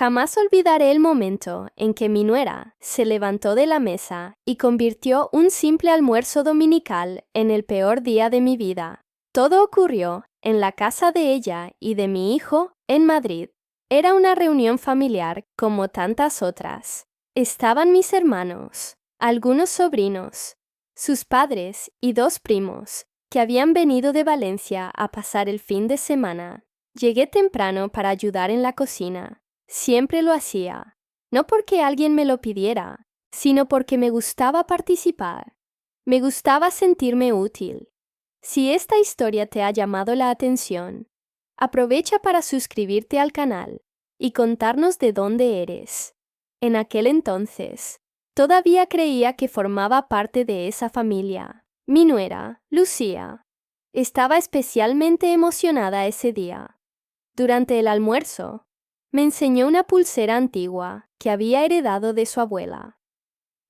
Jamás olvidaré el momento en que mi nuera se levantó de la mesa y convirtió un simple almuerzo dominical en el peor día de mi vida. Todo ocurrió en la casa de ella y de mi hijo en Madrid. Era una reunión familiar como tantas otras. Estaban mis hermanos, algunos sobrinos, sus padres y 2 primos, que habían venido de Valencia a pasar el fin de semana. Llegué temprano para ayudar en la cocina. Siempre lo hacía, no porque alguien me lo pidiera, sino porque me gustaba participar. Me gustaba sentirme útil. Si esta historia te ha llamado la atención, aprovecha para suscribirte al canal y contarnos de dónde eres. En aquel entonces, todavía creía que formaba parte de esa familia. Mi nuera, Lucía, estaba especialmente emocionada ese día. Durante el almuerzo, me enseñó una pulsera antigua que había heredado de su abuela.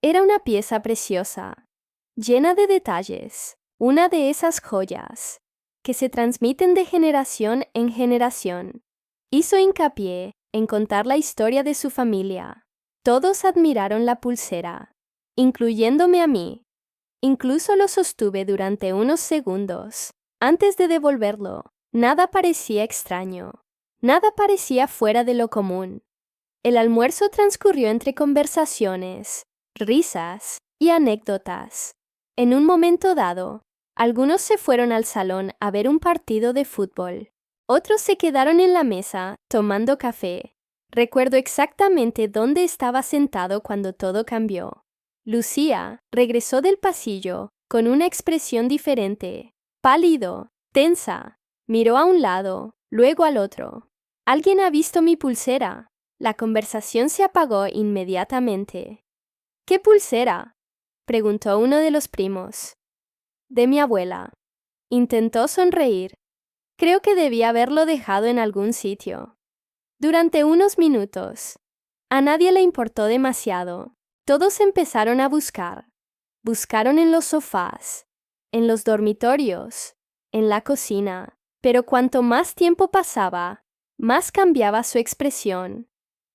Era una pieza preciosa, llena de detalles, una de esas joyas que se transmiten de generación en generación. Hizo hincapié en contar la historia de su familia. Todos admiraron la pulsera, incluyéndome a mí. Incluso lo sostuve durante unos segundos. Antes de devolverlo, nada parecía extraño. Nada parecía fuera de lo común. El almuerzo transcurrió entre conversaciones, risas y anécdotas. En un momento dado, algunos se fueron al salón a ver un partido de fútbol. Otros se quedaron en la mesa tomando café. Recuerdo exactamente dónde estaba sentado cuando todo cambió. Lucía regresó del pasillo con una expresión diferente, pálido, tensa. Miró a un lado, luego al otro. ¿Alguien ha visto mi pulsera? La conversación se apagó inmediatamente. ¿Qué pulsera?, preguntó uno de los primos. De mi abuela. Intentó sonreír. Creo que debía haberlo dejado en algún sitio. Durante unos minutos, a nadie le importó demasiado. Todos empezaron a buscar. Buscaron en los sofás, en los dormitorios, en la cocina. Pero cuanto más tiempo pasaba, más cambiaba su expresión.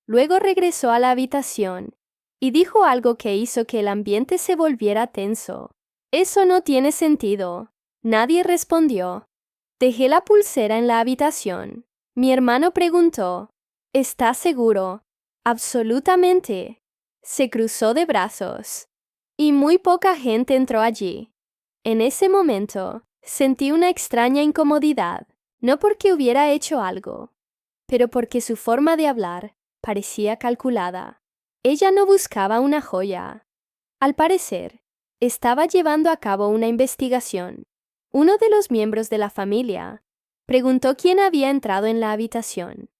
Luego regresó a la habitación y dijo algo que hizo que el ambiente se volviera tenso. Eso no tiene sentido. Nadie respondió. Dejé la pulsera en la habitación. Mi hermano preguntó, ¿estás seguro? Absolutamente. Se cruzó de brazos. Y muy poca gente entró allí. En ese momento, sentí una extraña incomodidad, no porque hubiera hecho algo, pero porque su forma de hablar parecía calculada. Ella no buscaba una joya. Al parecer, estaba llevando a cabo una investigación. Uno de los miembros de la familia preguntó quién había entrado en la habitación.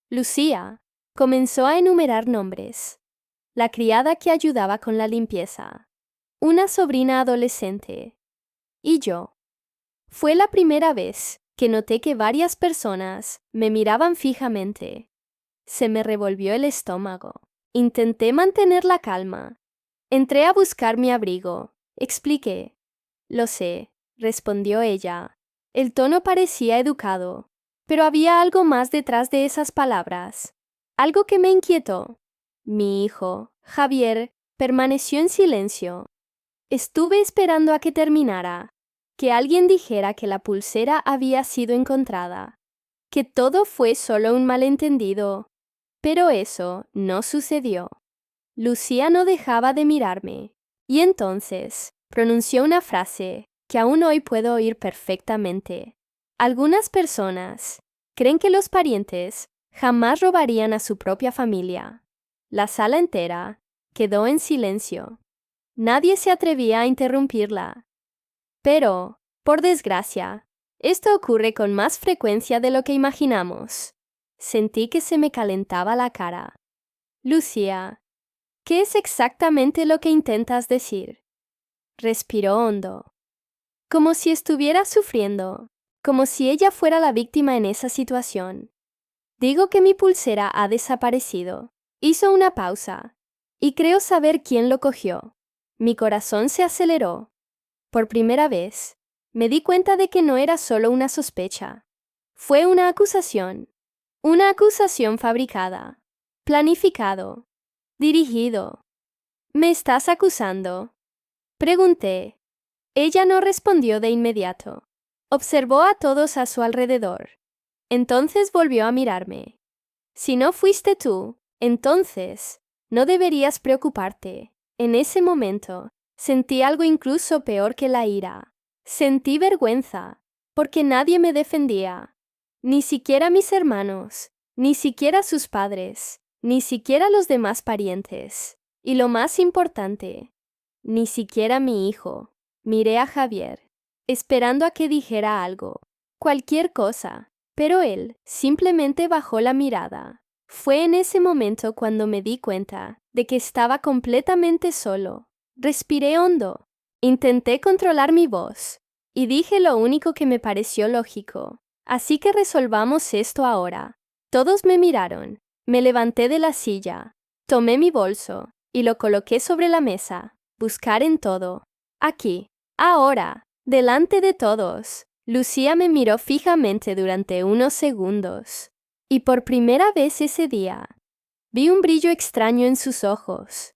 Lucía comenzó a enumerar nombres. La criada que ayudaba con la limpieza, una sobrina adolescente, y yo. Fue la primera vez que noté que varias personas me miraban fijamente. Se me revolvió el estómago. Intenté mantener la calma. Entré a buscar mi abrigo. Expliqué. Lo sé, respondió ella. El tono parecía educado, pero había algo más detrás de esas palabras. Algo que me inquietó. Mi hijo, Javier, permaneció en silencio. Estuve esperando a que terminara, que alguien dijera que la pulsera había sido encontrada, que todo fue solo un malentendido. Pero eso no sucedió. Lucía no dejaba de mirarme, y entonces pronunció una frase que aún hoy puedo oír perfectamente. Algunas personas creen que los parientes jamás robarían a su propia familia. La sala entera quedó en silencio. Nadie se atrevía a interrumpirla. Pero, por desgracia, esto ocurre con más frecuencia de lo que imaginamos. Sentí que se me calentaba la cara. Lucía, ¿qué es exactamente lo que intentas decir? Respiró hondo. Como si estuviera sufriendo, como si ella fuera la víctima en esa situación. Digo que mi pulsera ha desaparecido. Hizo una pausa, y creo saber quién lo cogió. Mi corazón se aceleró. Por primera vez, me di cuenta de que no era solo una sospecha. Fue una acusación fabricada, planificado, dirigido. ¿Me estás acusando?, pregunté. Ella no respondió de inmediato. Observó a todos a su alrededor. Entonces volvió a mirarme. Si no fuiste tú, entonces no deberías preocuparte. En ese momento sentí algo incluso peor que la ira. Sentí vergüenza, porque nadie me defendía. Ni siquiera mis hermanos, ni siquiera sus padres, ni siquiera los demás parientes. Y lo más importante, ni siquiera mi hijo. Miré a Javier, esperando a que dijera algo, cualquier cosa, pero él simplemente bajó la mirada. Fue en ese momento cuando me di cuenta de que estaba completamente solo. Respiré hondo, intenté controlar mi voz y dije lo único que me pareció lógico. Así que resolvamos esto ahora. Todos me miraron. Me levanté de la silla, tomé mi bolso y lo coloqué sobre la mesa. Buscar en todo. Aquí, ahora, delante de todos. Lucía me miró fijamente durante unos segundos. Y por primera vez ese día, vi un brillo extraño en sus ojos.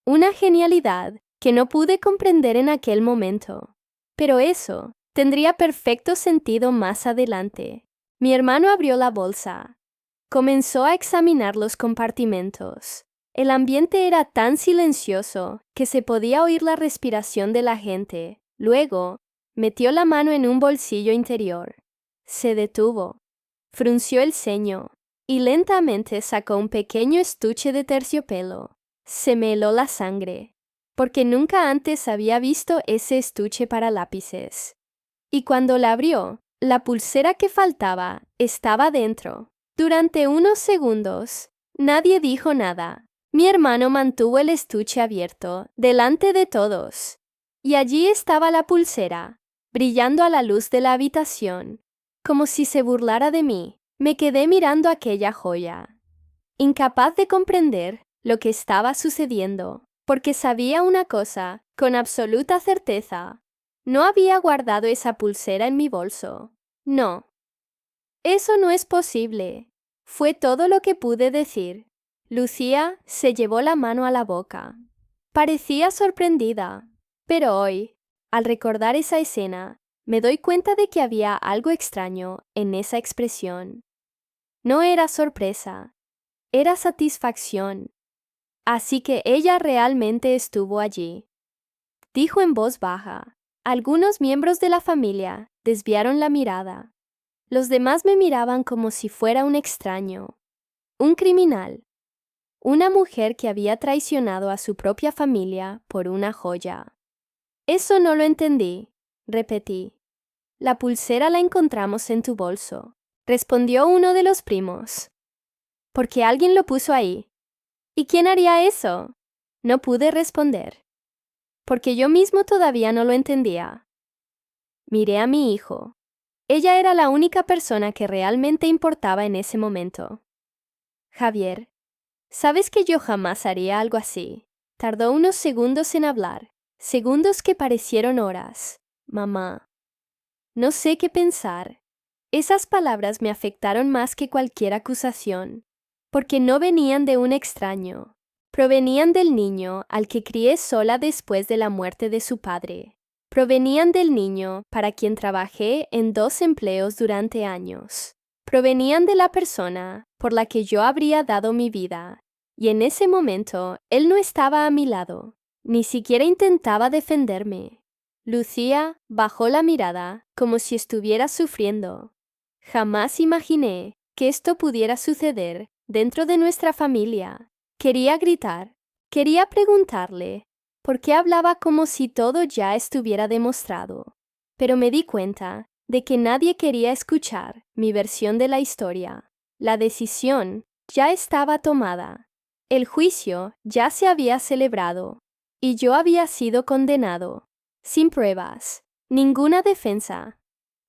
Una genialidad que no pude comprender en aquel momento. Pero eso tendría perfecto sentido más adelante. Mi hermano abrió la bolsa. Comenzó a examinar los compartimentos. El ambiente era tan silencioso que se podía oír la respiración de la gente. Luego, metió la mano en un bolsillo interior. Se detuvo, frunció el ceño y lentamente sacó un pequeño estuche de terciopelo. Se me heló la sangre, porque nunca antes había visto ese estuche para lápices. Y cuando la abrió, la pulsera que faltaba estaba dentro. Durante unos segundos, nadie dijo nada. Mi hermano mantuvo el estuche abierto delante de todos. Y allí estaba la pulsera, brillando a la luz de la habitación, como si se burlara de mí. Me quedé mirando aquella joya, incapaz de comprender lo que estaba sucediendo, porque sabía una cosa con absoluta certeza. No había guardado esa pulsera en mi bolso. No. Eso no es posible. Fue todo lo que pude decir. Lucía se llevó la mano a la boca. Parecía sorprendida. Pero hoy, al recordar esa escena, me doy cuenta de que había algo extraño en esa expresión. No era sorpresa, era satisfacción. Así que ella realmente estuvo allí. Dijo en voz baja. Algunos miembros de la familia desviaron la mirada. Los demás me miraban como si fuera un extraño, un criminal, una mujer que había traicionado a su propia familia por una joya. Eso no lo entendí, repetí. La pulsera la encontramos en tu bolso, respondió uno de los primos. Porque alguien lo puso ahí. ¿Y quién haría eso? No pude responder. Porque yo mismo todavía no lo entendía. Miré a mi hijo. Ella era la única persona que realmente importaba en ese momento. Javier, sabes que yo jamás haría algo así. Tardó unos segundos en hablar, segundos que parecieron horas. Mamá. No sé qué pensar. Esas palabras me afectaron más que cualquier acusación, porque no venían de un extraño, provenían del niño al que crié sola después de la muerte de su padre. Provenían del niño para quien trabajé en 2 empleos durante años. Provenían de la persona por la que yo habría dado mi vida. Y en ese momento, él no estaba a mi lado. Ni siquiera intentaba defenderme. Lucía bajó la mirada como si estuviera sufriendo. Jamás imaginé que esto pudiera suceder dentro de nuestra familia. Quería gritar. Quería preguntarle por qué hablaba como si todo ya estuviera demostrado. Pero me di cuenta de que nadie quería escuchar mi versión de la historia. La decisión ya estaba tomada. El juicio ya se había celebrado y yo había sido condenado. Sin pruebas, ninguna defensa.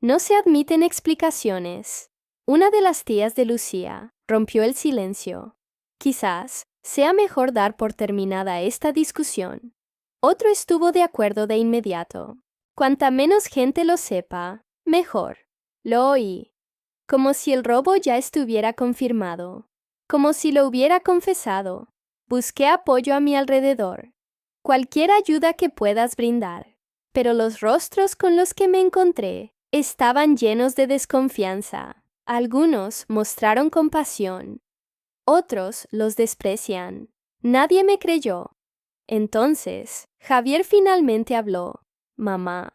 No se admiten explicaciones. Una de las tías de Lucía rompió el silencio. Quizás sea mejor dar por terminada esta discusión. Otro estuvo de acuerdo de inmediato. Cuanta menos gente lo sepa, mejor. Lo oí, como si el robo ya estuviera confirmado. como si lo hubiera confesado. Busqué apoyo a mi alrededor. Cualquier ayuda que puedas brindar. Pero los rostros con los que me encontré estaban llenos de desconfianza. Algunos mostraron compasión. Otros los desprecian. Nadie me creyó. Entonces, Javier finalmente habló. Mamá,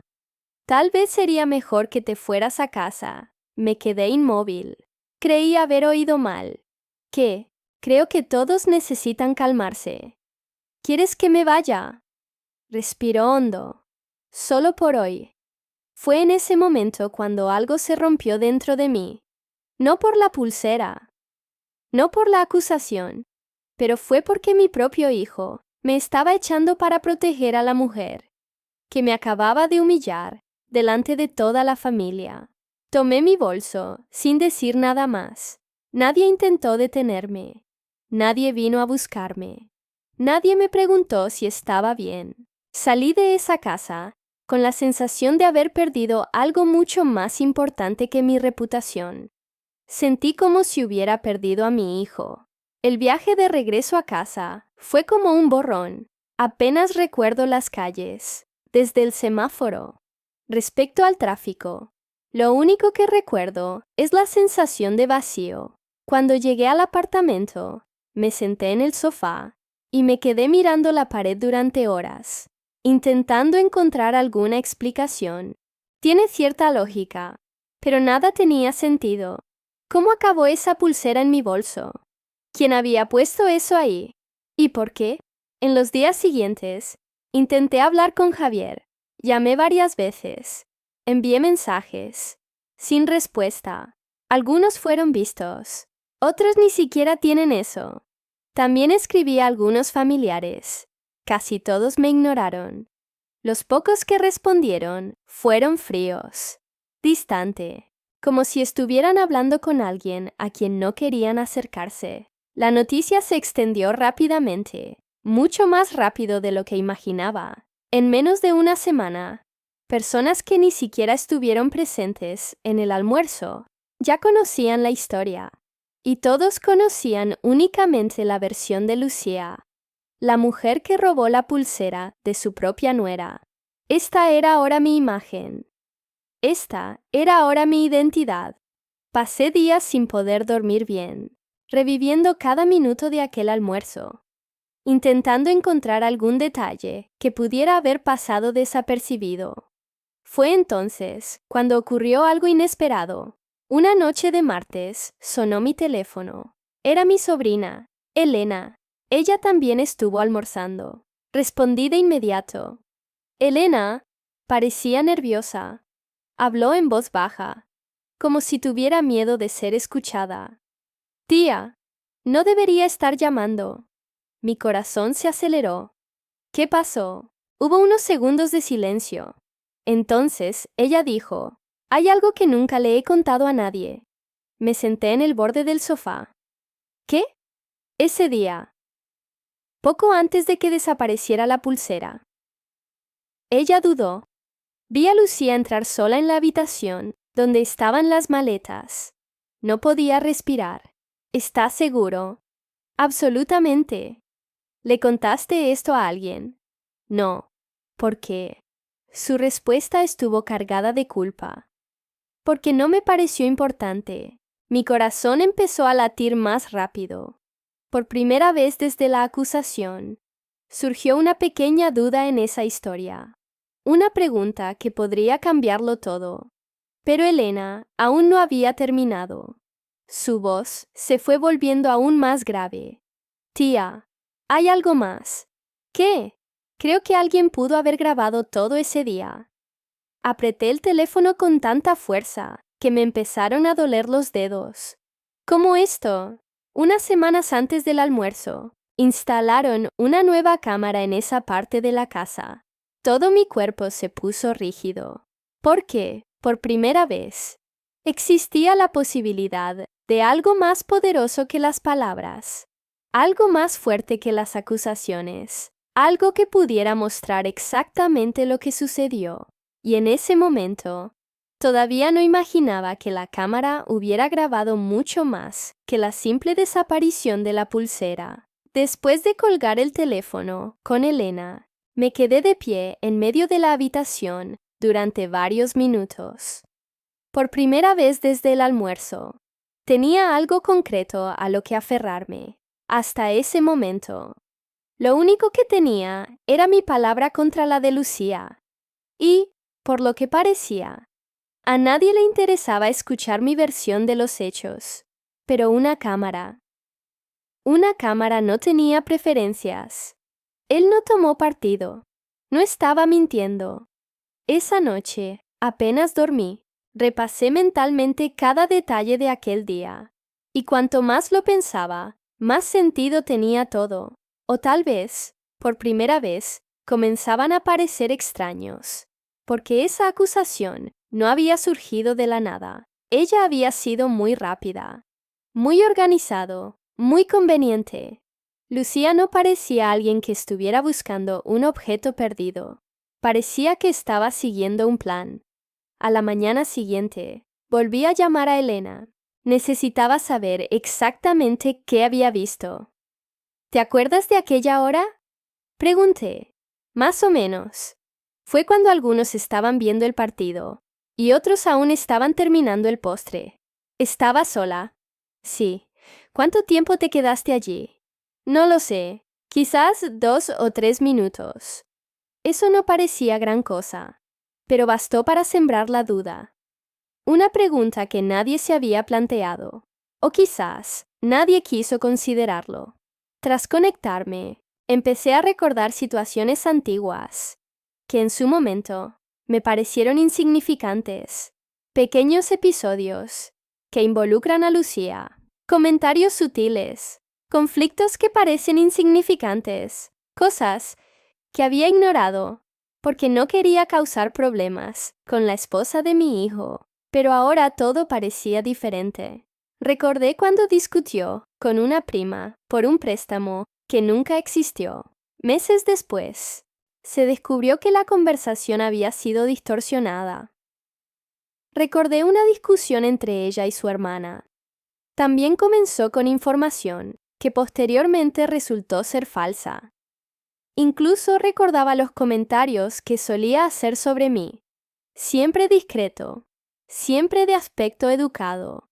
tal vez sería mejor que te fueras a casa. Me quedé inmóvil. Creí haber oído mal. ¿Qué? Creo que todos necesitan calmarse. ¿Quieres que me vaya? Respiró hondo. Solo por hoy. Fue en ese momento cuando algo se rompió dentro de mí. No por la pulsera. No por la acusación. Pero fue porque mi propio hijo me estaba echando para proteger a la mujer, que me acababa de humillar delante de toda la familia. Tomé mi bolso sin decir nada más. Nadie intentó detenerme. Nadie vino a buscarme. Nadie me preguntó si estaba bien. Salí de esa casa con la sensación de haber perdido algo mucho más importante que mi reputación. Sentí como si hubiera perdido a mi hijo. El viaje de regreso a casa fue como un borrón. Apenas recuerdo las calles, desde el semáforo. Respecto al tráfico, lo único que recuerdo es la sensación de vacío. Cuando llegué al apartamento, me senté en el sofá y me quedé mirando la pared durante horas, intentando encontrar alguna explicación. Tiene cierta lógica, pero nada tenía sentido. ¿Cómo acabó esa pulsera en mi bolso? ¿Quién había puesto eso ahí? ¿Y por qué? En los días siguientes, intenté hablar con Javier. Llamé varias veces. Envié mensajes. Sin respuesta. Algunos fueron vistos. Otros ni siquiera tienen eso. También escribí a algunos familiares. Casi todos me ignoraron. Los pocos que respondieron fueron fríos. Distante. Como si estuvieran hablando con alguien a quien no querían acercarse. La noticia se extendió rápidamente, mucho más rápido de lo que imaginaba. En menos de una semana, personas que ni siquiera estuvieron presentes en el almuerzo ya conocían la historia. Y todos conocían únicamente la versión de Lucía, la mujer que robó la pulsera de su propia nuera. Esta era ahora mi imagen. Esta era ahora mi identidad. Pasé días sin poder dormir bien, reviviendo cada minuto de aquel almuerzo, intentando encontrar algún detalle que pudiera haber pasado desapercibido. Fue entonces cuando ocurrió algo inesperado. Una noche de martes sonó mi teléfono. Era mi sobrina, Elena. Ella también estuvo almorzando. Respondí de inmediato. Elena parecía nerviosa. Habló en voz baja, como si tuviera miedo de ser escuchada. Tía, no debería estar llamando. Mi corazón se aceleró. ¿Qué pasó? Hubo unos segundos de silencio. Entonces ella dijo, hay algo que nunca le he contado a nadie. Me senté en el borde del sofá. ¿Qué? Ese día, poco antes de que desapareciera la pulsera. Ella dudó. Vi a Lucía entrar sola en la habitación donde estaban las maletas. No podía respirar. ¿Estás seguro? Absolutamente. ¿Le contaste esto a alguien? No. ¿Por qué? Su respuesta estuvo cargada de culpa. Porque no me pareció importante. Mi corazón empezó a latir más rápido. Por primera vez desde la acusación, surgió una pequeña duda en esa historia. Una pregunta que podría cambiarlo todo. Pero Elena aún no había terminado. Su voz se fue volviendo aún más grave. Tía, hay algo más. ¿Qué? Creo que alguien pudo haber grabado todo ese día. Apreté el teléfono con tanta fuerza que me empezaron a doler los dedos. ¿Cómo esto? Unas semanas antes del almuerzo, instalaron una nueva cámara en esa parte de la casa. Todo mi cuerpo se puso rígido. Porque, por primera vez, existía la posibilidad de algo más poderoso que las palabras, algo más fuerte que las acusaciones, algo que pudiera mostrar exactamente lo que sucedió. Y en ese momento, Todavía no imaginaba que la cámara hubiera grabado mucho más que la simple desaparición de la pulsera. Después de colgar el teléfono con Elena, me quedé de pie en medio de la habitación durante varios minutos. Por primera vez desde el almuerzo, tenía algo concreto a lo que aferrarme. Hasta ese momento, lo único que tenía era mi palabra contra la de Lucía. Y, por lo que parecía, a nadie le interesaba escuchar mi versión de los hechos. Pero una cámara no tenía preferencias. Él no tomó partido. No estaba mintiendo. Esa noche, apenas dormí, repasé mentalmente cada detalle de aquel día. Y cuanto más lo pensaba, más sentido tenía todo. O tal vez, por primera vez, comenzaban a parecer extraños. Porque esa acusación no había surgido de la nada. Ella había sido muy rápida, muy organizado, muy conveniente. Lucía no parecía alguien que estuviera buscando un objeto perdido. Parecía que estaba siguiendo un plan. A la mañana siguiente, volví a llamar a Elena. Necesitaba saber exactamente qué había visto. ¿Te acuerdas de aquella hora?, pregunté. Más o menos. Fue cuando algunos estaban viendo el partido y otros aún estaban terminando el postre. ¿Estaba sola? Sí. ¿Cuánto tiempo te quedaste allí? No lo sé. Quizás 2 o 3 minutos. Eso no parecía gran cosa, pero bastó para sembrar la duda. Una pregunta que nadie se había planteado, o quizás nadie quiso considerarlo. Tras conectarme, empecé a recordar situaciones antiguas, que en su momento me parecieron insignificantes, pequeños episodios que involucran a Lucía, comentarios sutiles, conflictos que parecen insignificantes, cosas que había ignorado porque no quería causar problemas con la esposa de mi hijo, pero ahora todo parecía diferente. Recordé cuando discutió con una prima por un préstamo que nunca existió. Meses después, se descubrió que la conversación había sido distorsionada. Recordé una discusión entre ella y su hermana. También comenzó con información que posteriormente resultó ser falsa. Incluso recordaba los comentarios que solía hacer sobre mí, siempre discreto, siempre de aspecto educado,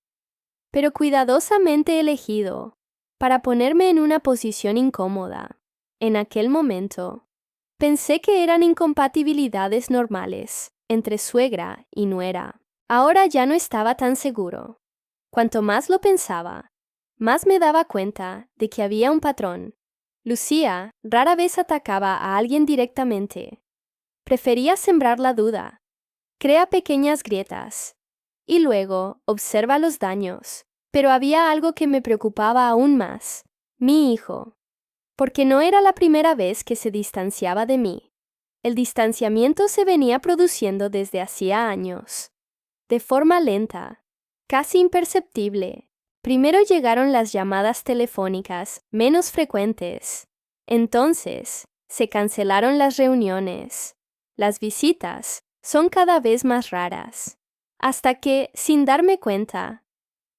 pero cuidadosamente elegido para ponerme en una posición incómoda. En aquel momento, pensé que eran incompatibilidades normales entre suegra y nuera. Ahora ya no estaba tan seguro. Cuanto más lo pensaba, más me daba cuenta de que había un patrón. Lucía rara vez atacaba a alguien directamente. Prefería sembrar la duda. Crea pequeñas grietas y luego observa los daños. Pero había algo que me preocupaba aún más: mi hijo. Porque no era la primera vez que se distanciaba de mí. El distanciamiento se venía produciendo desde hacía años, de forma lenta, casi imperceptible. Primero llegaron las llamadas telefónicas menos frecuentes. Entonces, se cancelaron las reuniones. Las visitas son cada vez más raras. Hasta que, sin darme cuenta,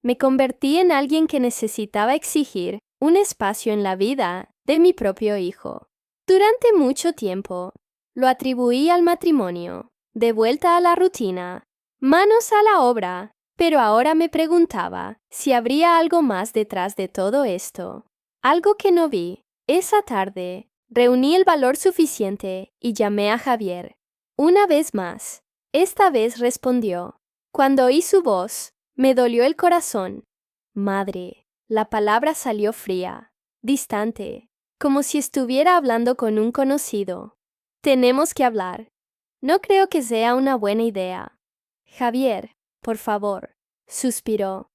me convertí en alguien que necesitaba exigir un espacio en la vida de mi propio hijo. Durante mucho tiempo, lo atribuí al matrimonio, de vuelta a la rutina, manos a la obra. Pero ahora me preguntaba si habría algo más detrás de todo esto. Algo que no vi. Esa tarde, reuní el valor suficiente y llamé a Javier. Una vez más. Esta vez respondió. Cuando oí su voz, me dolió el corazón. Madre. La palabra salió fría, distante, como si estuviera hablando con un conocido. Tenemos que hablar. No creo que sea una buena idea. Javier, por favor, suspiró.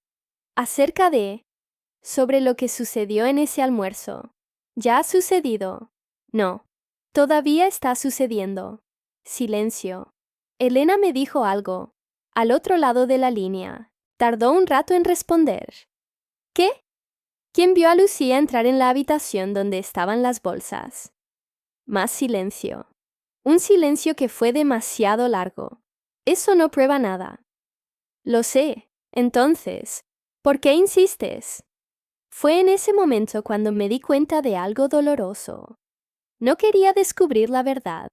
Sobre lo que sucedió en ese almuerzo. ¿Ya ha sucedido? No. Todavía está sucediendo. Silencio. Elena me dijo algo. Al otro lado de la línea. Tardó un rato en responder. ¿Qué? ¿Quién vio a Lucía entrar en la habitación donde estaban las bolsas? Más silencio. Un silencio que fue demasiado largo. Eso no prueba nada. Lo sé. Entonces, ¿por qué insistes? Fue en ese momento cuando me di cuenta de algo doloroso. No quería descubrir la verdad.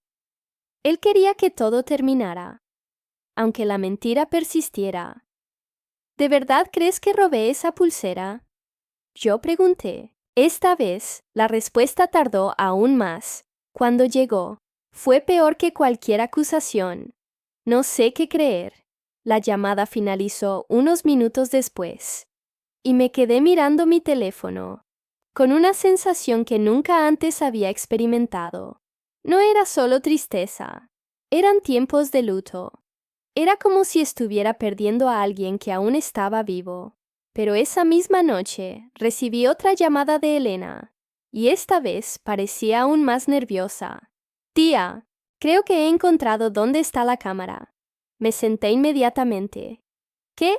Él quería que todo terminara, aunque la mentira persistiera. ¿De verdad crees que robé esa pulsera? Yo pregunté. Esta vez, la respuesta tardó aún más. Cuando llegó, fue peor que cualquier acusación. No sé qué creer. La llamada finalizó unos minutos después, y me quedé mirando mi teléfono, con una sensación que nunca antes había experimentado. No era solo tristeza, eran tiempos de luto. Era como si estuviera perdiendo a alguien que aún estaba vivo. Pero esa misma noche recibí otra llamada de Elena, y esta vez parecía aún más nerviosa. Tía, creo que he encontrado dónde está la cámara. Me senté inmediatamente. ¿Qué?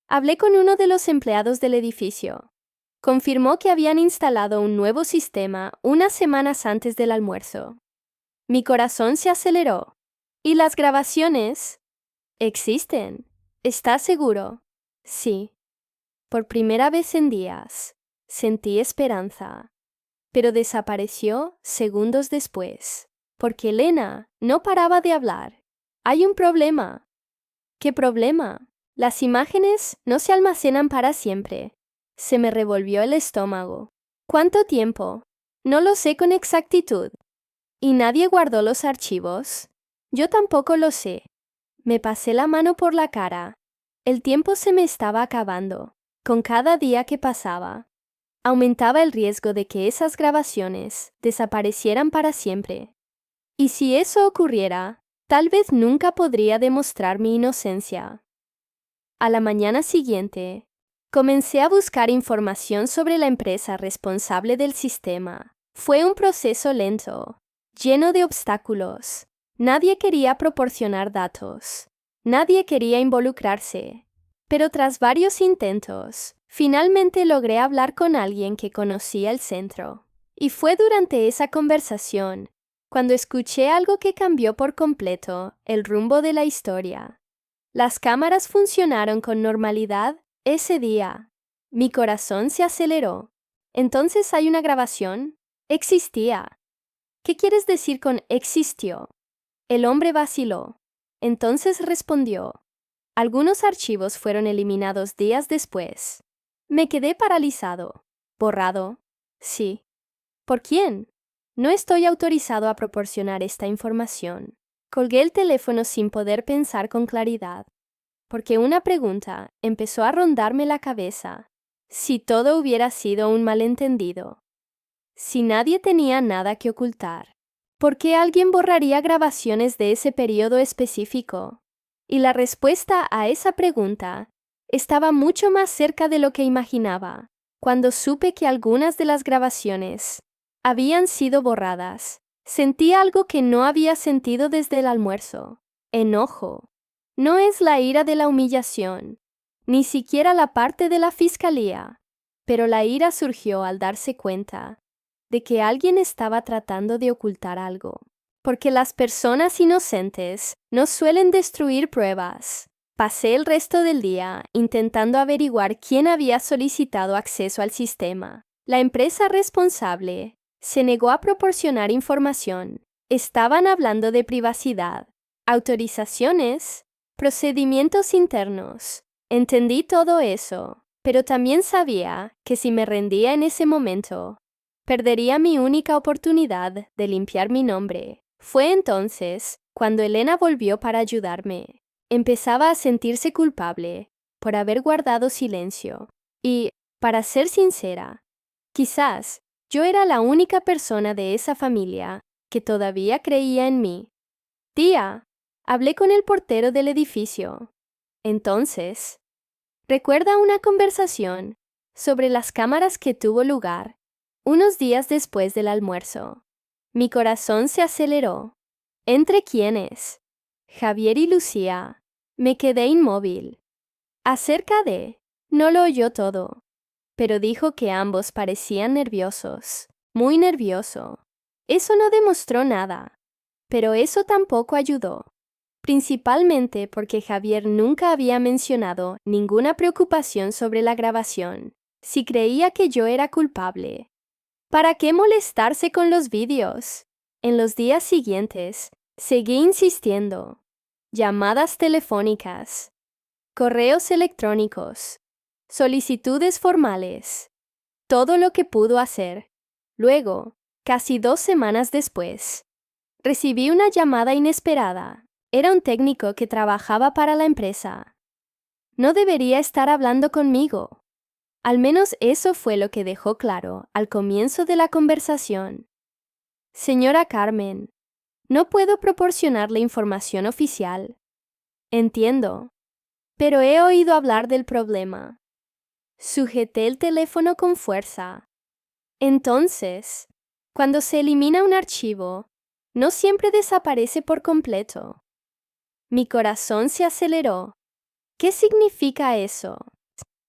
Hablé con uno de los empleados del edificio. Confirmó que habían instalado un nuevo sistema unas semanas antes del almuerzo. Mi corazón se aceleró. ¿Y las grabaciones? ¿Existen? ¿Estás seguro? Sí. Por primera vez en días, sentí esperanza, pero desapareció segundos después, porque Elena no paraba de hablar. Hay un problema. ¿Qué problema? Las imágenes no se almacenan para siempre. Se me revolvió el estómago. ¿Cuánto tiempo? No lo sé con exactitud. ¿Y nadie guardó los archivos? Yo tampoco lo sé. Me pasé la mano por la cara. El tiempo se me estaba acabando. Con cada día que pasaba, aumentaba el riesgo de que esas grabaciones desaparecieran para siempre. Y si eso ocurriera, tal vez nunca podría demostrar mi inocencia. A la mañana siguiente, comencé a buscar información sobre la empresa responsable del sistema. Fue un proceso lento, lleno de obstáculos. Nadie quería proporcionar datos. Nadie quería involucrarse. Pero tras varios intentos, finalmente logré hablar con alguien que conocía el centro. Y fue durante esa conversación cuando escuché algo que cambió por completo el rumbo de la historia. Las cámaras funcionaron con normalidad ese día. Mi corazón se aceleró. ¿Entonces hay una grabación? Existía. ¿Qué quieres decir con existió? El hombre vaciló. Entonces respondió. Algunos archivos fueron eliminados días después. Me quedé paralizado. ¿Borrado? Sí. ¿Por quién? No estoy autorizado a proporcionar esta información. Colgué el teléfono sin poder pensar con claridad, porque una pregunta empezó a rondarme la cabeza. Si todo hubiera sido un malentendido. Si nadie tenía nada que ocultar. ¿Por qué alguien borraría grabaciones de ese periodo específico? Y la respuesta a esa pregunta estaba mucho más cerca de lo que imaginaba, cuando supe que algunas de las grabaciones habían sido borradas. Sentí algo que no había sentido desde el almuerzo. Enojo. No es la ira de la humillación, ni siquiera la parte de la fiscalía, pero la ira surgió al darse cuenta de que alguien estaba tratando de ocultar algo. Porque las personas inocentes no suelen destruir pruebas. Pasé el resto del día intentando averiguar quién había solicitado acceso al sistema. La empresa responsable se negó a proporcionar información. Estaban hablando de privacidad, autorizaciones, procedimientos internos. Entendí todo eso, pero también sabía que si me rendía en ese momento, perdería mi única oportunidad de limpiar mi nombre. Fue entonces cuando Elena volvió para ayudarme. Empezaba a sentirse culpable por haber guardado silencio. Y, para ser sincera, quizás yo era la única persona de esa familia que todavía creía en mí. Tía, hablé con el portero del edificio. Entonces, recuerda una conversación sobre las cámaras que tuvo lugar unos días después del almuerzo. Mi corazón se aceleró. ¿Entre quiénes? Javier y Lucía. Me quedé inmóvil. Acerca de... No lo oyó todo, pero dijo que ambos parecían nerviosos, muy nervioso. Eso no demostró nada, pero eso tampoco ayudó. principalmente porque Javier nunca había mencionado ninguna preocupación sobre la grabación, si creía que yo era culpable. ¿Para qué molestarse con los vídeos? En los días siguientes, seguí insistiendo. Llamadas telefónicas, correos electrónicos, solicitudes formales, todo lo que pudo hacer. Luego, casi 2 semanas después, recibí una llamada inesperada. Era un técnico que trabajaba para la empresa. No debería estar hablando conmigo. Al menos eso fue lo que dejó claro al comienzo de la conversación. Señora Carmen, no puedo proporcionarle información oficial. Entiendo, pero he oído hablar del problema. Sujeté el teléfono con fuerza. Entonces, cuando se elimina un archivo, no siempre desaparece por completo. Mi corazón se aceleró. ¿Qué significa eso?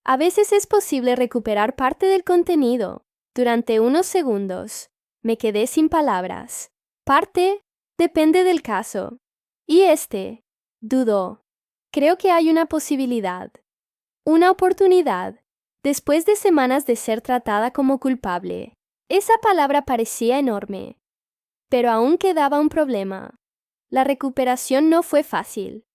A veces es posible recuperar parte del contenido. Durante unos segundos, me quedé sin palabras. Parte depende del caso. Y dudó. Creo que hay una posibilidad. Una oportunidad. Después de semanas de ser tratada como culpable, esa palabra parecía enorme. Pero aún quedaba un problema. La recuperación no fue fácil.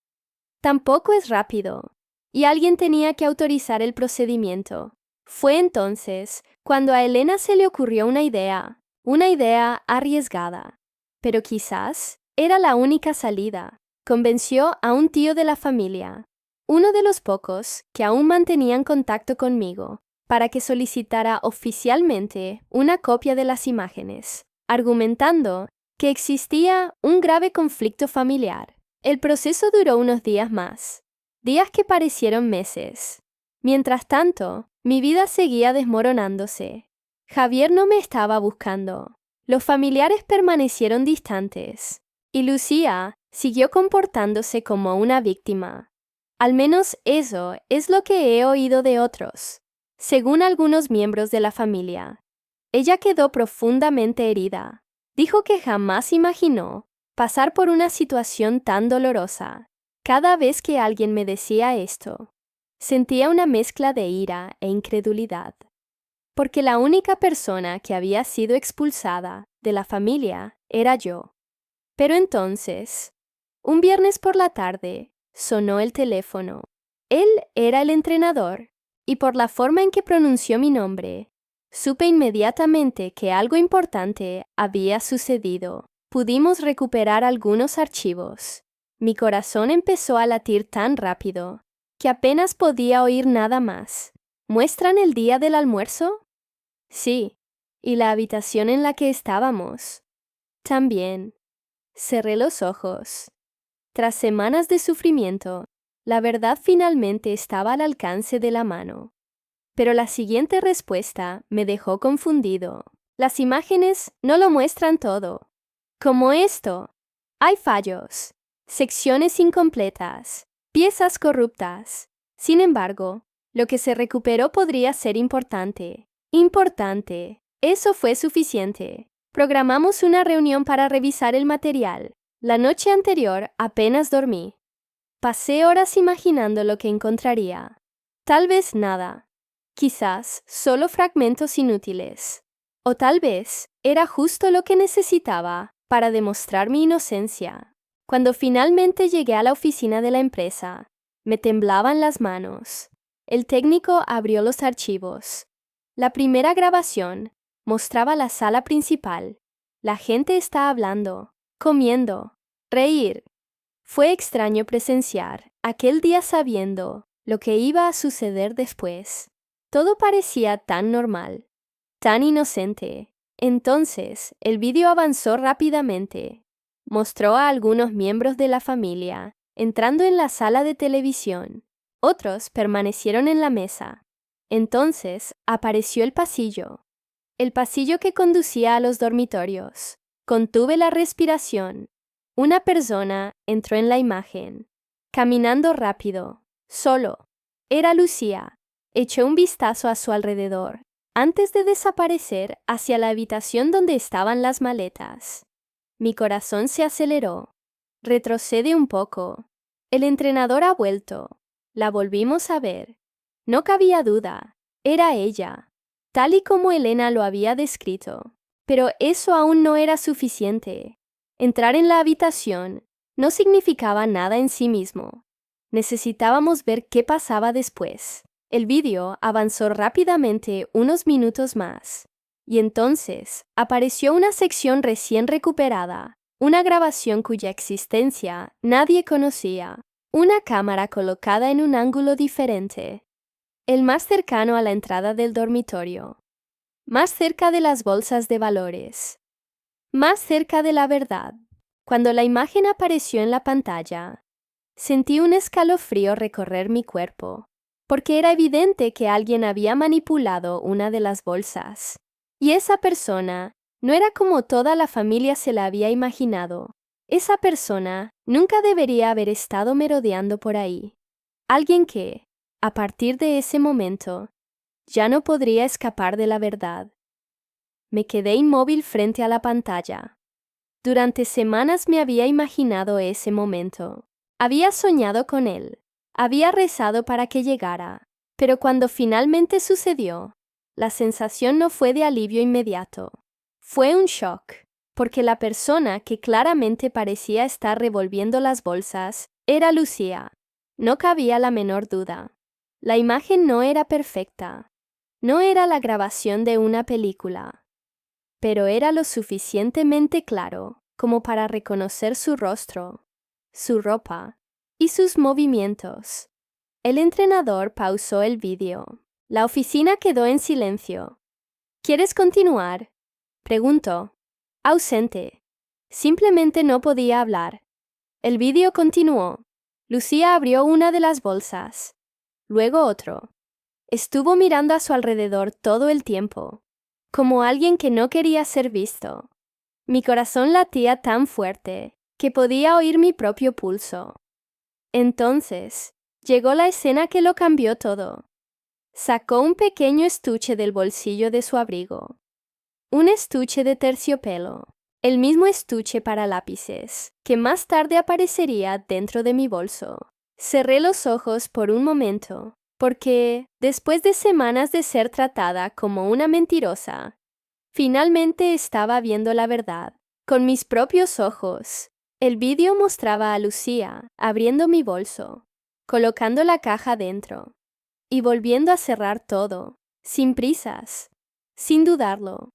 Tampoco es rápido. Y alguien tenía que autorizar el procedimiento. Fue entonces cuando a Elena se le ocurrió una idea arriesgada. Pero quizás era la única salida. Convenció a un tío de la familia, uno de los pocos que aún mantenían contacto conmigo, para que solicitara oficialmente una copia de las imágenes, argumentando que existía un grave conflicto familiar. El proceso duró unos días más, días que parecieron meses. Mientras tanto, mi vida seguía desmoronándose. Javier no me estaba buscando. Los familiares permanecieron distantes. Y Lucía siguió comportándose como una víctima. Al menos eso es lo que he oído de otros. Según algunos miembros de la familia, ella quedó profundamente herida. Dijo que jamás imaginó pasar por una situación tan dolorosa. Cada vez que alguien me decía esto, sentía una mezcla de ira e incredulidad, porque la única persona que había sido expulsada de la familia era yo. Pero entonces, un viernes por la tarde, sonó el teléfono. Él era el entrenador, y por la forma en que pronunció mi nombre, supe inmediatamente que algo importante había sucedido. Pudimos recuperar algunos archivos. Mi corazón empezó a latir tan rápido que apenas podía oír nada más. ¿Muestran el día del almuerzo? Sí. ¿Y la habitación en la que estábamos? También. Cerré los ojos. Tras semanas de sufrimiento, la verdad finalmente estaba al alcance de la mano. Pero la siguiente respuesta me dejó confundido. Las imágenes no lo muestran todo. Como esto, hay fallos, secciones incompletas, piezas corruptas. Sin embargo, lo que se recuperó podría ser importante. Importante. Eso fue suficiente. Programamos una reunión para revisar el material. La noche anterior apenas dormí. Pasé horas imaginando lo que encontraría. Tal vez nada. Quizás solo fragmentos inútiles. O tal vez era justo lo que necesitaba para demostrar mi inocencia. Cuando finalmente llegué a la oficina de la empresa, me temblaban las manos. El técnico abrió los archivos. La primera grabación mostraba la sala principal. La gente está hablando, comiendo, reír. Fue extraño presenciar aquel día sabiendo lo que iba a suceder después. Todo parecía tan normal, tan inocente. Entonces, el vídeo avanzó rápidamente. Mostró a algunos miembros de la familia entrando en la sala de televisión. Otros permanecieron en la mesa. Entonces, apareció el pasillo que conducía a los dormitorios. Contuve la respiración. Una persona entró en la imagen, caminando rápido, solo. Era Lucía. Echó un vistazo a su alrededor, antes de desaparecer hacia la habitación donde estaban las maletas. Mi corazón se aceleró. Retrocede un poco. El entrenador ha vuelto. La volvimos a ver. No cabía duda. Era ella, tal y como Elena lo había descrito. Pero eso aún no era suficiente. Entrar en la habitación no significaba nada en sí mismo. Necesitábamos ver qué pasaba después. El vídeo avanzó rápidamente unos minutos más. Y entonces apareció una sección recién recuperada, una grabación cuya existencia nadie conocía, una cámara colocada en un ángulo diferente, el más cercano a la entrada del dormitorio, más cerca de las bolsas de valores, más cerca de la verdad. Cuando la imagen apareció en la pantalla, sentí un escalofrío recorrer mi cuerpo, porque era evidente que alguien había manipulado una de las bolsas. Y esa persona no era como toda la familia se la había imaginado. Esa persona nunca debería haber estado merodeando por ahí. Alguien que, a partir de ese momento, ya no podría escapar de la verdad. Me quedé inmóvil frente a la pantalla. Durante semanas me había imaginado ese momento. Había soñado con él. Había rezado para que llegara. Pero cuando finalmente sucedió, la sensación no fue de alivio inmediato. Fue un shock, porque la persona que claramente parecía estar revolviendo las bolsas era Lucía. No cabía la menor duda. La imagen no era perfecta. No era la grabación de una película. Pero era lo suficientemente claro como para reconocer su rostro, su ropa y sus movimientos. El entrenador pausó el vídeo. La oficina quedó en silencio. ¿Quieres continuar?, preguntó. Ausente. Simplemente no podía hablar. El vídeo continuó. Lucía abrió una de las bolsas, luego otro. Estuvo mirando a su alrededor todo el tiempo, como alguien que no quería ser visto. Mi corazón latía tan fuerte que podía oír mi propio pulso. Entonces, llegó la escena que lo cambió todo. Sacó un pequeño estuche del bolsillo de su abrigo. Un estuche de terciopelo, el mismo estuche para lápices, que más tarde aparecería dentro de mi bolso. Cerré los ojos por un momento, porque, después de semanas de ser tratada como una mentirosa, finalmente estaba viendo la verdad, con mis propios ojos. El vídeo mostraba a Lucía abriendo mi bolso, colocando la caja dentro, y volviendo a cerrar todo, sin prisas, sin dudarlo,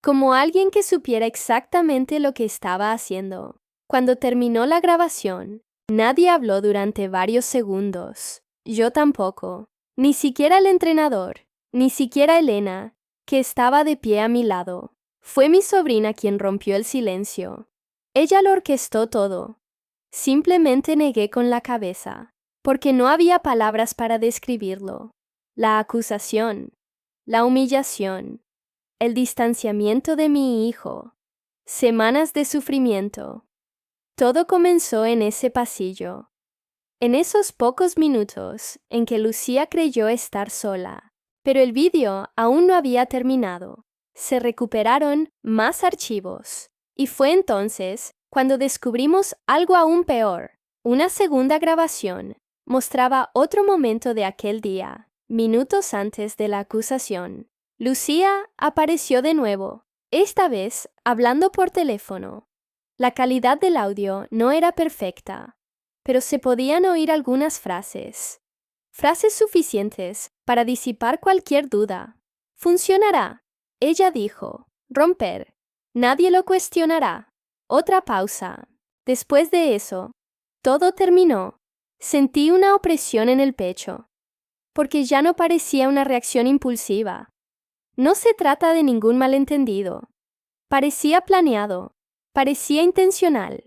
como alguien que supiera exactamente lo que estaba haciendo. Cuando terminó la grabación, nadie habló durante varios segundos. Yo tampoco, ni siquiera el entrenador, ni siquiera Elena, que estaba de pie a mi lado. Fue mi sobrina quien rompió el silencio. Ella lo orquestó todo. Simplemente negué con la cabeza, porque no había palabras para describirlo. La acusación, la humillación, el distanciamiento de mi hijo, semanas de sufrimiento. Todo comenzó en ese pasillo. En esos pocos minutos en que Lucía creyó estar sola. Pero el vídeo aún no había terminado. Se recuperaron más archivos. Y fue entonces cuando descubrimos algo aún peor. Una segunda grabación mostraba otro momento de aquel día, minutos antes de la acusación. Lucía apareció de nuevo, esta vez hablando por teléfono. La calidad del audio no era perfecta, pero se podían oír algunas frases. Frases suficientes para disipar cualquier duda. Funcionará, ella dijo. Romper. Nadie lo cuestionará. Otra pausa. Después de eso, todo terminó. Sentí una opresión en el pecho, porque ya no parecía una reacción impulsiva. No se trata de ningún malentendido. Parecía planeado. Parecía intencional.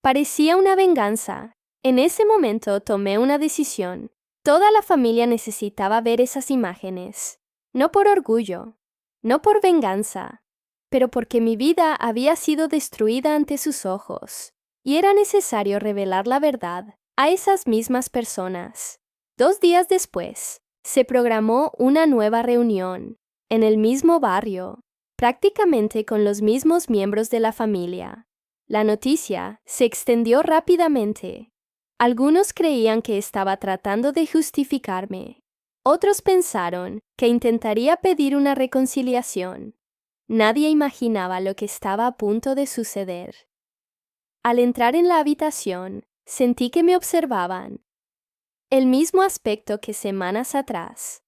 Parecía una venganza. En ese momento tomé una decisión. Toda la familia necesitaba ver esas imágenes. No por orgullo, no por venganza, pero porque mi vida había sido destruida ante sus ojos, y era necesario revelar la verdad a esas mismas personas. 2 días después, se programó una nueva reunión, en el mismo barrio, prácticamente con los mismos miembros de la familia. La noticia se extendió rápidamente. Algunos creían que estaba tratando de justificarme. Otros pensaron que intentaría pedir una reconciliación. Nadie imaginaba lo que estaba a punto de suceder. Al entrar en la habitación, sentí que me observaban. El mismo aspecto que semanas atrás.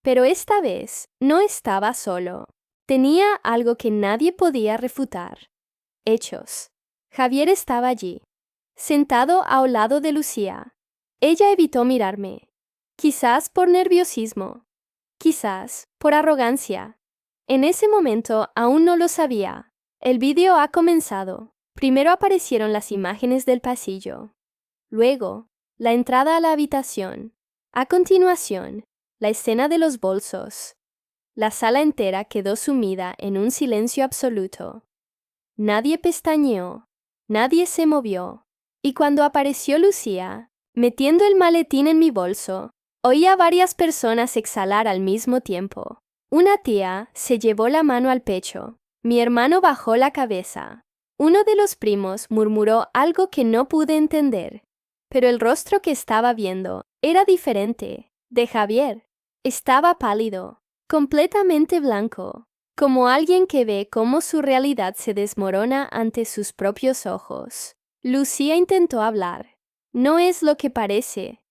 Pero esta vez no estaba solo. Tenía algo que nadie podía refutar. Hechos. Javier estaba allí, sentado a un lado de Lucía. Ella evitó mirarme. Quizás por nerviosismo. Quizás por arrogancia. En ese momento aún no lo sabía. El vídeo ha comenzado. Primero aparecieron las imágenes del pasillo. Luego, la entrada a la habitación. A continuación, la escena de los bolsos. La sala entera quedó sumida en un silencio absoluto. Nadie pestañeó, nadie se movió. Y cuando apareció Lucía, metiendo el maletín en mi bolso, oí a varias personas exhalar al mismo tiempo. Una tía se llevó la mano al pecho. Mi hermano bajó la cabeza. Uno de los primos murmuró algo que no pude entender. Pero el rostro que estaba viendo era diferente, de Javier. Estaba pálido, completamente blanco, como alguien que ve cómo su realidad se desmorona ante sus propios ojos. Lucía intentó hablar. No es lo que parece.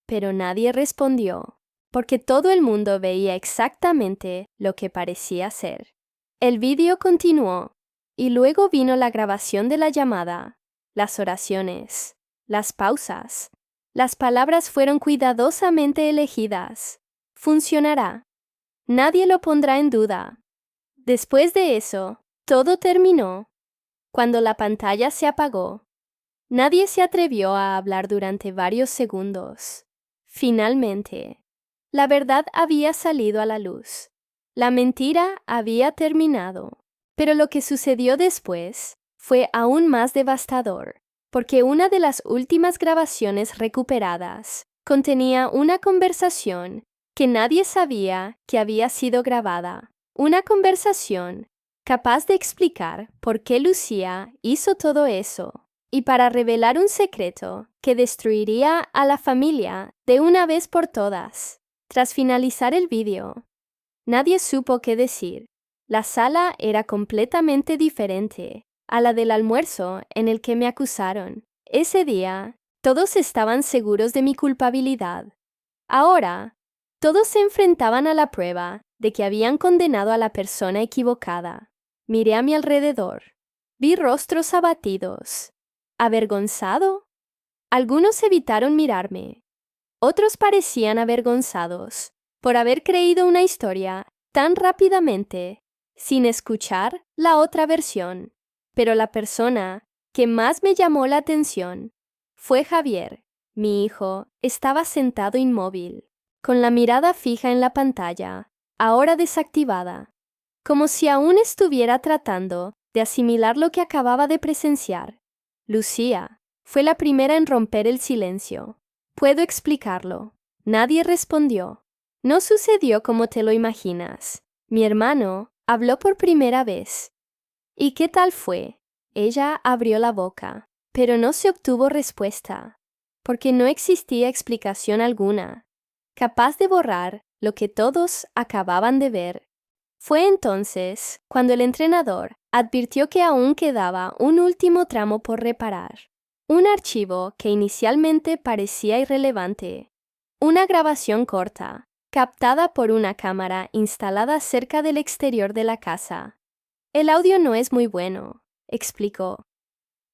Pero nadie respondió, porque todo el mundo veía exactamente lo que parecía ser. El vídeo continuó, y luego vino la grabación de la llamada, las oraciones, las pausas. Las palabras fueron cuidadosamente elegidas. Funcionará. Nadie lo pondrá en duda. Después de eso, todo terminó. Cuando la pantalla se apagó, nadie se atrevió a hablar durante varios segundos. Finalmente, la verdad había salido a la luz. La mentira había terminado. Pero lo que sucedió después fue aún más devastador, porque una de las últimas grabaciones recuperadas contenía una conversación que nadie sabía que había sido grabada. Una conversación capaz de explicar por qué Lucía hizo todo eso y para revelar un secreto que destruiría a la familia de una vez por todas. Tras finalizar el vídeo, nadie supo qué decir. La sala era completamente diferente a la del almuerzo en el que me acusaron. Ese día, todos estaban seguros de mi culpabilidad. Ahora, todos se enfrentaban a la prueba de que habían condenado a la persona equivocada. Miré a mi alrededor. Vi rostros abatidos. ¿Avergonzado? Algunos evitaron mirarme. Otros parecían avergonzados por haber creído una historia tan rápidamente, sin escuchar la otra versión. Pero la persona que más me llamó la atención fue Javier. Mi hijo estaba sentado inmóvil, con la mirada fija en la pantalla, ahora desactivada, como si aún estuviera tratando de asimilar lo que acababa de presenciar. Lucía fue la primera en romper el silencio. Puedo explicarlo. Nadie respondió. No sucedió como te lo imaginas. Mi hermano habló por primera vez. ¿Y qué tal fue? Ella abrió la boca, pero no se obtuvo respuesta, porque no existía explicación alguna, capaz de borrar lo que todos acababan de ver. Fue entonces cuando el entrenador advirtió que aún quedaba un último tramo por reparar. Un archivo que inicialmente parecía irrelevante. Una grabación corta, captada por una cámara instalada cerca del exterior de la casa. El audio no es muy bueno, explicó.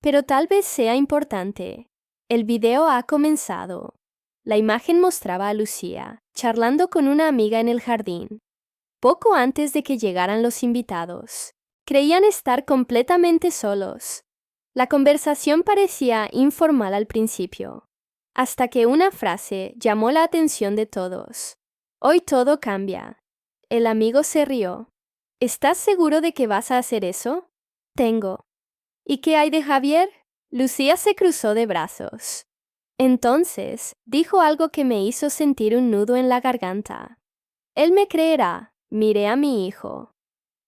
Pero tal vez sea importante. El video ha comenzado. La imagen mostraba a Lucía charlando con una amiga en el jardín. Poco antes de que llegaran los invitados, creían estar completamente solos. La conversación parecía informal al principio, hasta que una frase llamó la atención de todos. Hoy todo cambia. El amigo se rió. ¿Estás seguro de que vas a hacer eso? Tengo. ¿Y qué hay de Javier? Lucía se cruzó de brazos. Entonces, dijo algo que me hizo sentir un nudo en la garganta. Él me creerá. Miré a mi hijo.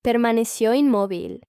Permaneció inmóvil.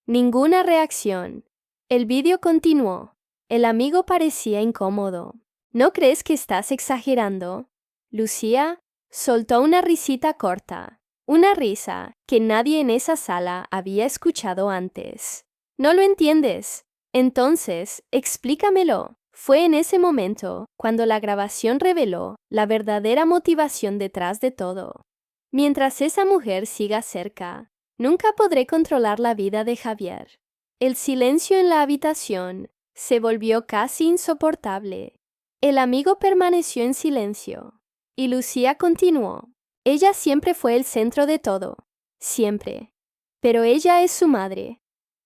Ninguna reacción. El vídeo continuó. El amigo parecía incómodo. ¿No crees que estás exagerando? Lucía soltó una risita corta, una risa que nadie en esa sala había escuchado antes. ¿No lo entiendes? Entonces, explícamelo. Fue en ese momento cuando la grabación reveló la verdadera motivación detrás de todo. Mientras esa mujer siga cerca, nunca podré controlar la vida de Javier. El silencio en la habitación se volvió casi insoportable. El amigo permaneció en silencio, y Lucía continuó. Ella siempre fue el centro de todo, siempre. Pero ella es su madre.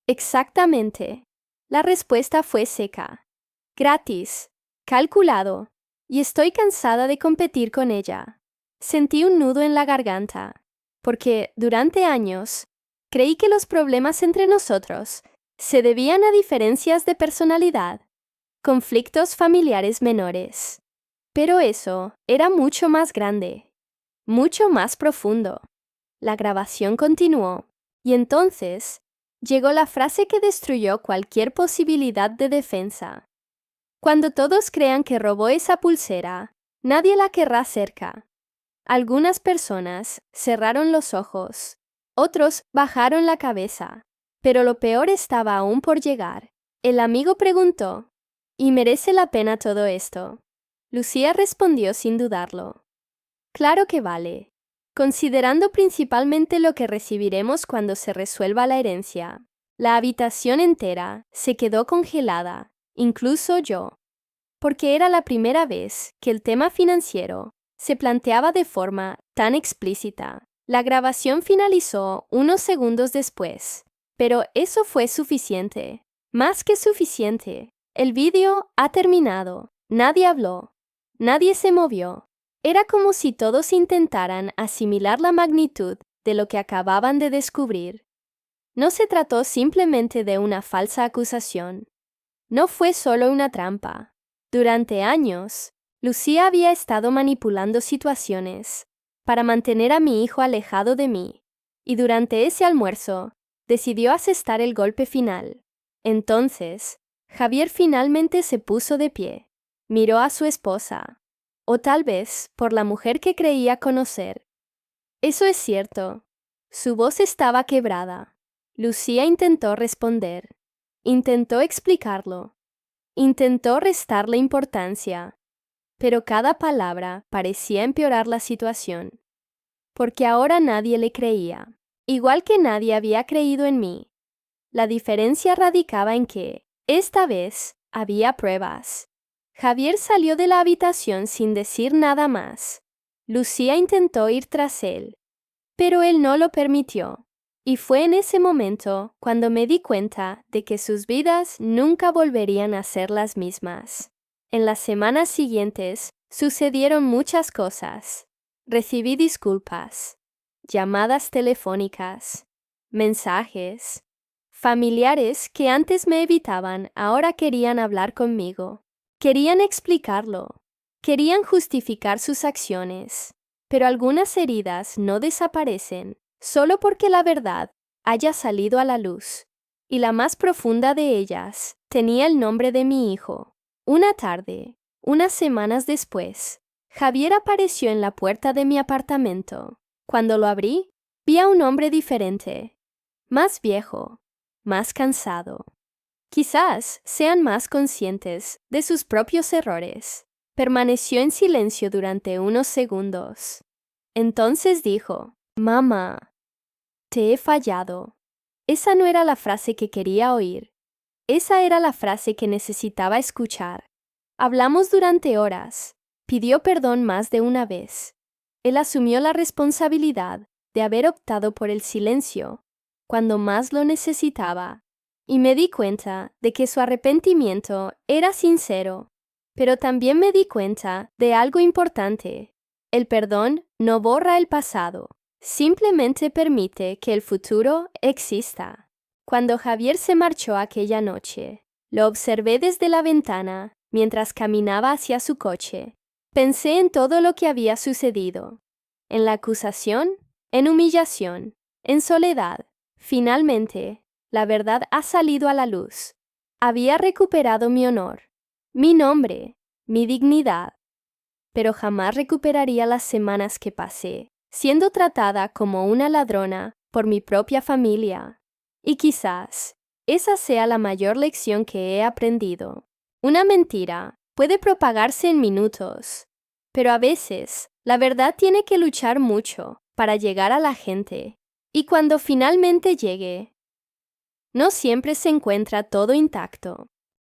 Exactamente. La respuesta fue seca. Gratis, calculado, y estoy cansada de competir con ella. Sentí un nudo en la garganta, porque durante años creí que los problemas entre nosotros se debían a diferencias de personalidad, conflictos familiares menores. Pero eso era mucho más grande, mucho más profundo. La grabación continuó, y entonces llegó la frase que destruyó cualquier posibilidad de defensa. Cuando todos crean que robó esa pulsera, nadie la querrá cerca. Algunas personas cerraron los ojos, otros bajaron la cabeza, pero lo peor estaba aún por llegar. El amigo preguntó, ¿y merece la pena todo esto? Lucía respondió sin dudarlo. Claro que vale, considerando principalmente lo que recibiremos cuando se resuelva la herencia. La habitación entera se quedó congelada, incluso yo, porque era la primera vez que el tema financiero se planteaba de forma tan explícita. La grabación finalizó unos segundos después, pero eso fue suficiente, más que suficiente. El vídeo ha terminado. Nadie habló, nadie se movió. Era como si todos intentaran asimilar la magnitud de lo que acababan de descubrir. No se trató simplemente de una falsa acusación. No fue solo una trampa. Durante años, Lucía había estado manipulando situaciones para mantener a mi hijo alejado de mí, y durante ese almuerzo decidió asestar el golpe final. Entonces, Javier finalmente se puso de pie, miró a su esposa, o tal vez por la mujer que creía conocer. Eso es cierto. Su voz estaba quebrada. Lucía intentó responder, intentó explicarlo. Intentó restarle importancia, pero cada palabra parecía empeorar la situación, porque ahora nadie le creía, igual que nadie había creído en mí. La diferencia radicaba en que, esta vez, había pruebas. Javier salió de la habitación sin decir nada más. Lucía intentó ir tras él, pero él no lo permitió. Y fue en ese momento cuando me di cuenta de que sus vidas nunca volverían a ser las mismas. En las semanas siguientes sucedieron muchas cosas. Recibí disculpas, llamadas telefónicas, mensajes. Familiares que antes me evitaban ahora querían hablar conmigo. Querían explicarlo. Querían justificar sus acciones. Pero algunas heridas no desaparecen solo porque la verdad haya salido a la luz, y la más profunda de ellas tenía el nombre de mi hijo. Una tarde, unas semanas después, Javier apareció en la puerta de mi apartamento. Cuando lo abrí, vi a un hombre diferente, más viejo, más cansado. Quizás sean más conscientes de sus propios errores. Permaneció en silencio durante unos segundos. Entonces dijo, «Mamá, te he fallado». Esa no era la frase que quería oír. Esa era la frase que necesitaba escuchar. Hablamos durante horas. Pidió perdón más de una vez. Él asumió la responsabilidad de haber optado por el silencio cuando más lo necesitaba. Y me di cuenta de que su arrepentimiento era sincero. Pero también me di cuenta de algo importante. El perdón no borra el pasado, simplemente permite que el futuro exista. Cuando Javier se marchó aquella noche, lo observé desde la ventana mientras caminaba hacia su coche. Pensé en todo lo que había sucedido, en la acusación, en humillación, en soledad. Finalmente, la verdad ha salido a la luz. Había recuperado mi honor, mi nombre, mi dignidad, pero jamás recuperaría las semanas que pasé, siendo tratada como una ladrona por mi propia familia. Y quizás esa sea la mayor lección que he aprendido. Una mentira puede propagarse en minutos, pero a veces la verdad tiene que luchar mucho para llegar a la gente. Y cuando finalmente llegue, no siempre se encuentra todo intacto.